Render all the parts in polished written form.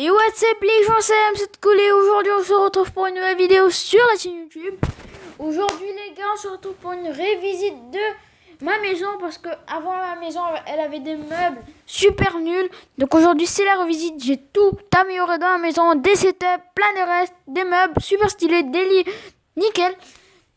Et what's up les gens, c'est cette cool et aujourd'hui on se retrouve pour une nouvelle vidéo sur la chaîne YouTube. Aujourd'hui les gars, on se retrouve pour une révisite de ma maison parce que avant ma maison elle avait des meubles super nuls. Donc aujourd'hui c'est la revisite, j'ai tout amélioré dans la maison, des setups, plein de restes, des meubles super stylés, des lits, nickel.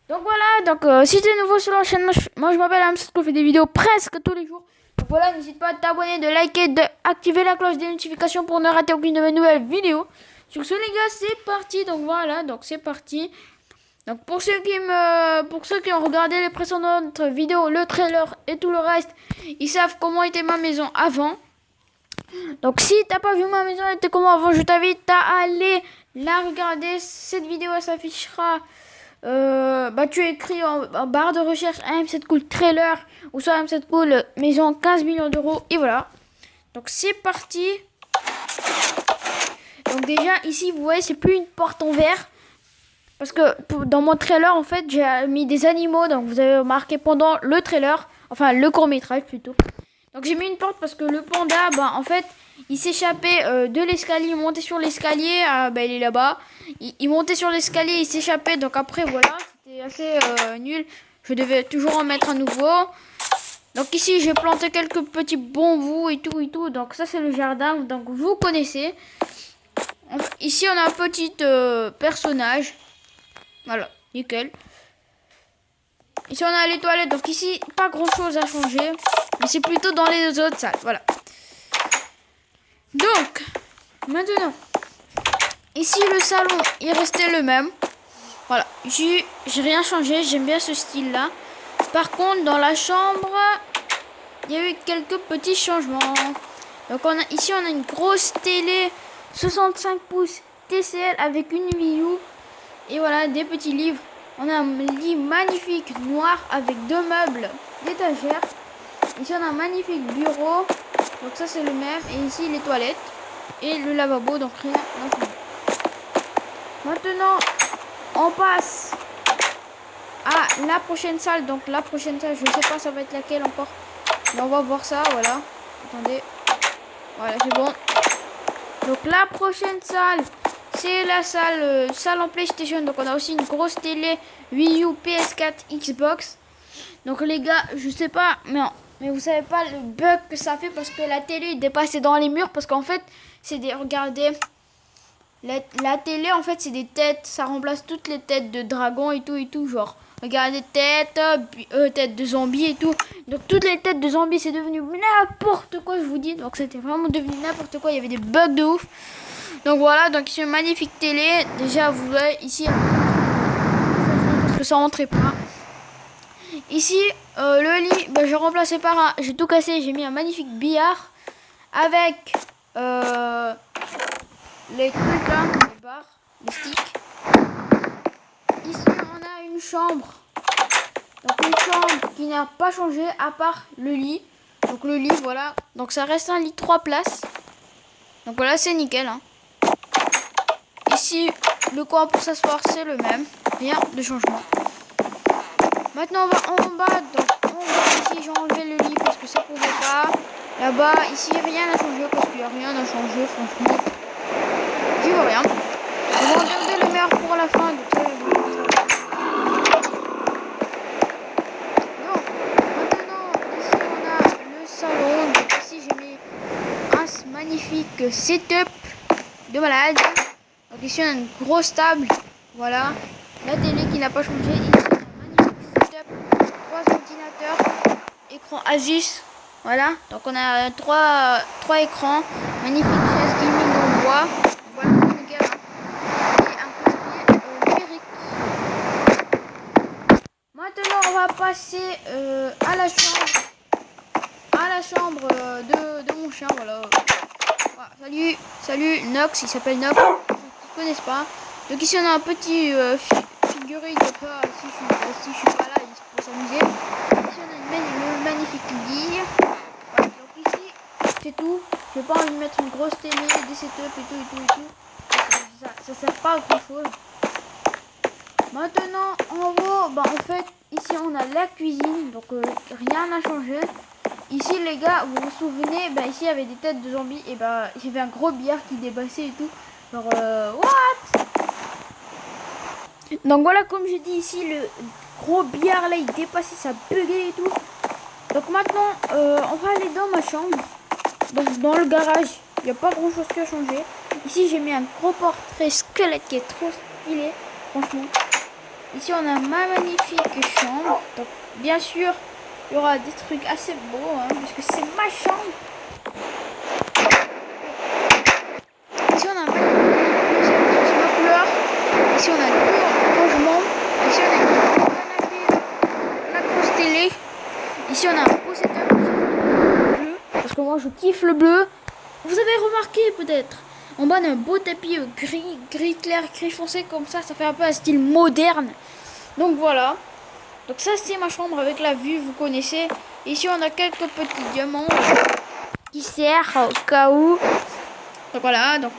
Donc voilà, donc si t'es nouveau sur la chaîne, moi je m'appelle Hamster, on fait des vidéos presque tous les jours. Donc voilà, n'hésite pas à t'abonner, de liker, d'activer la cloche des notifications pour ne rater aucune de mes nouvelles vidéos. Sur ce les gars, c'est parti. Donc voilà, donc c'est parti. Donc pour ceux qui ont regardé les précédentes vidéos, le trailer et tout le reste, ils savent comment était ma maison avant. Donc si t'as pas vu ma maison était comment avant, je t'invite à aller la regarder. Cette vidéo elle s'affichera. Tu écris en barre de recherche AM7 Cool trailer ou soit AM7 Cool maison 15 millions d'euros et voilà. Donc c'est parti. Donc déjà ici vous voyez c'est plus une porte en verre parce que dans mon trailer en fait j'ai mis des animaux, donc vous avez remarqué pendant le trailer, enfin le court métrage plutôt. Donc j'ai mis une porte parce que le panda en fait il s'échappait de l'escalier, il montait sur l'escalier, il est là-bas. Il montait sur l'escalier, il s'échappait, donc après voilà, c'était assez nul. Je devais toujours en mettre un nouveau. Donc ici j'ai planté quelques petits bambous et tout. Donc ça c'est le jardin, donc vous connaissez. Ici on a un petit personnage. Voilà, nickel. Ici on a les toilettes, donc ici pas grand chose à changer. Mais c'est plutôt dans les autres salles, voilà. Donc, maintenant, ici le salon, il restait le même. Voilà, j'ai rien changé, j'aime bien ce style-là. Par contre, dans la chambre, il y a eu quelques petits changements. Donc ici, on a une grosse télé 65 pouces TCL avec une Wii U. Et voilà, des petits livres. On a un lit magnifique noir avec deux meubles d'étagère. Ici, on a un magnifique bureau. Donc ça, c'est le même. Et ici, les toilettes. Et le lavabo, donc rien. Maintenant, on passe à la prochaine salle. Donc la prochaine salle, je ne sais pas ça va être laquelle encore. Mais on va voir ça, voilà. Attendez. Voilà, c'est bon. Donc la prochaine salle, c'est la salle en PlayStation. Donc on a aussi une grosse télé Wii U, PS4, Xbox. Donc les gars, je sais pas, mais vous savez pas le bug que ça fait parce que la télé est dépassée dans les murs. Parce qu'en fait, c'est des... Regardez... La télé en fait c'est des têtes, ça remplace toutes les têtes de dragons et tout genre. Regardez tête de zombies et tout. Donc toutes les têtes de zombies c'est devenu n'importe quoi je vous dis. Donc c'était vraiment devenu n'importe quoi, il y avait des bugs de ouf. Donc voilà, donc ici une magnifique télé. Déjà vous voyez ici parce que ça rentrait pas. Ici le lit, j'ai remplacé par un, j'ai tout cassé, j'ai mis un magnifique billard avec les trucs là, les barres, les sticks. Ici on a une chambre. Donc une chambre qui n'a pas changé à part le lit. Donc le lit voilà. Donc ça reste un lit 3 places. Donc voilà c'est nickel hein. Ici le coin pour s'asseoir c'est le même. Rien de changement. Maintenant on va en bas. Donc en bas ici j'ai enlevé le lit parce que ça pouvait pas. Là-bas ici rien n'a changé parce qu'il n'y a rien à changer franchement. J'y vois rien. On va regarder le meilleur pour la fin. Donc maintenant, ici on a le salon. Donc ici j'ai mis un magnifique setup de malade. Donc ici on a une grosse table. Voilà. La télé qui n'a pas changé. Ici on a un magnifique setup. 3 ordinateurs. Écran Asus. Voilà. Donc on a 3 écrans. Magnifique chaise gaming en bois. Maintenant on va passer à la chambre de mon chien. Voilà. Salut Nox, il s'appelle Nox. Ils ne connaissent pas. Donc ici on a un petit figurine de peur. Si je suis pas là, il peut s'amuser. Ici on a une magnifique lit. Voilà, donc ici c'est tout. J'ai pas envie de mettre une grosse télé, des setups et tout. Ça sert pas à grand chose. Maintenant en haut, en fait ici on a la cuisine, donc rien n'a changé. ici les gars, vous vous souvenez, bah, ici il y avait des têtes de zombies et bah il y avait un gros billard qui dépassait et tout. Genre what? Donc voilà, comme j'ai dit ici, le gros billard là il dépassait, ça buguait et tout. Donc maintenant on va aller dans ma chambre. Donc dans le garage, il n'y a pas grand chose qui a changé. Ici j'ai mis un gros portrait squelette qui est trop stylé, franchement. Ici on a ma magnifique chambre. Donc bien sûr il y aura des trucs assez beaux hein, puisque c'est ma chambre. Ici on a un magnifique ma couleur. Ici on a deux rangements. Ici on a un canapé, la grosse télé. Ici on a un beau setup bleu parce que moi je kiffe le bleu. Vous avez remarqué peut-être. En bas, on a un beau tapis gris clair, gris foncé comme ça. Ça fait un peu un style moderne. Donc voilà. Donc ça, c'est ma chambre avec la vue, vous connaissez. Ici, on a quelques petits diamants qui servent au cas où. Donc voilà. Donc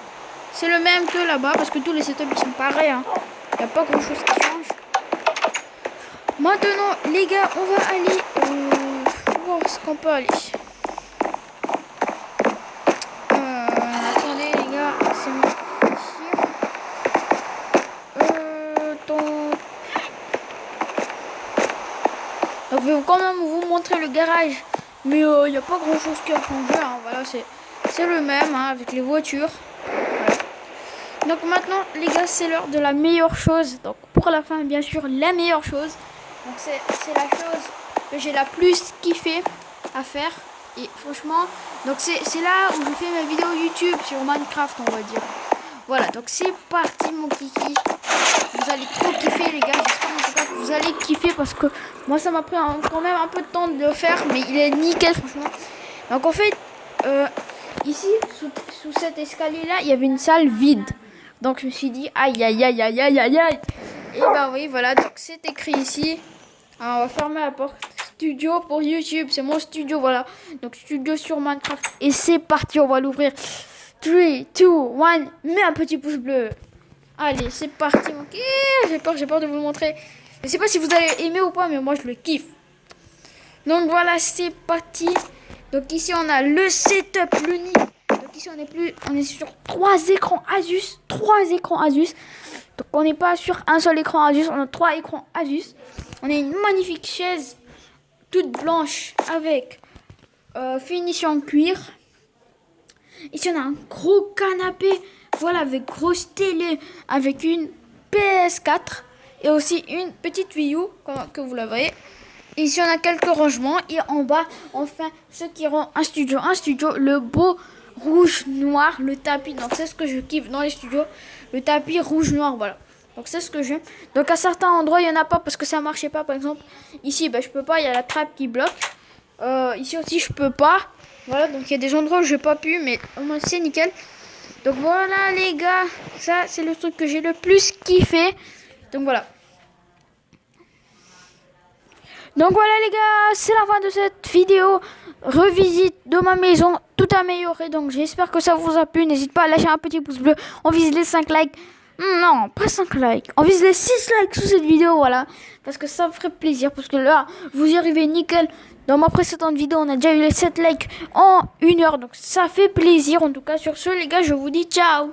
c'est le même que là-bas parce que tous les setups ils sont pareils. Hein. Il n'y a pas grand-chose qui change. Maintenant, les gars, on va aller voir ce qu'on peut aller. Donc je vais quand même vous montrer le garage, mais il n'y a pas grand chose qui a changé. Hein. Voilà, c'est le même hein, avec les voitures. Voilà. Donc maintenant les gars, c'est l'heure de la meilleure chose. Donc pour la fin, bien sûr, la meilleure chose. Donc c'est la chose que j'ai la plus kiffé à faire. Et franchement, donc c'est là où je fais mes vidéos YouTube sur Minecraft, on va dire. Voilà, donc c'est parti mon kiki. Vous allez trop kiffer les gars, j'espère en tout cas que vous allez kiffer parce que moi ça m'a pris quand même un peu de temps de le faire, mais il est nickel franchement. Donc en fait, ici sous cet escalier là, il y avait une salle vide. Donc je me suis dit aïe aïe aïe aïe aïe aïe aïe. Et bah oui voilà, donc c'est écrit ici. Alors, on va fermer la porte. Studio pour YouTube, c'est mon studio, voilà. Donc studio sur Minecraft. Et c'est parti, on va l'ouvrir. 3, 2, 1, mets un petit pouce bleu. Allez, c'est parti. Okay. J'ai peur de vous le montrer. Je sais pas si vous allez aimer ou pas, mais moi je le kiffe. Donc voilà, c'est parti. Donc ici on a le setup, le nid. Donc ici on est sur 3 écrans Asus. 3 écrans Asus. Donc on n'est pas sur un seul écran Asus, on a 3 écrans Asus. On a une magnifique chaise toute blanche avec finition cuir. Ici on a un gros canapé, voilà, avec grosse télé, avec une PS4 et aussi une petite Wii U que vous la voyez. Ici on a quelques rangements et en bas enfin ce qui rend un studio, le beau rouge noir, le tapis. Donc c'est ce que je kiffe dans les studios, le tapis rouge noir, voilà. Donc c'est ce que j'aime. Donc à certains endroits il y en a pas parce que ça marchait pas. Par exemple ici je peux pas, il y a la trappe qui bloque. Ici aussi je peux pas. Voilà, donc il y a des endroits où j'ai pas pu, mais au moins c'est nickel. Donc voilà les gars, ça c'est le truc que j'ai le plus kiffé. Donc voilà. Donc voilà les gars, c'est la fin de cette vidéo revisite de ma maison, tout amélioré. Donc j'espère que ça vous a plu. N'hésitez pas à lâcher un petit pouce bleu. On vise les 5 likes. Non, pas 5 likes. On vise les 6 likes sous cette vidéo, voilà. Parce que ça me ferait plaisir. Parce que là, vous y arrivez nickel. Dans ma précédente vidéo, on a déjà eu les 7 likes en 1 heure. Donc ça fait plaisir. En tout cas, sur ce, les gars, je vous dis ciao.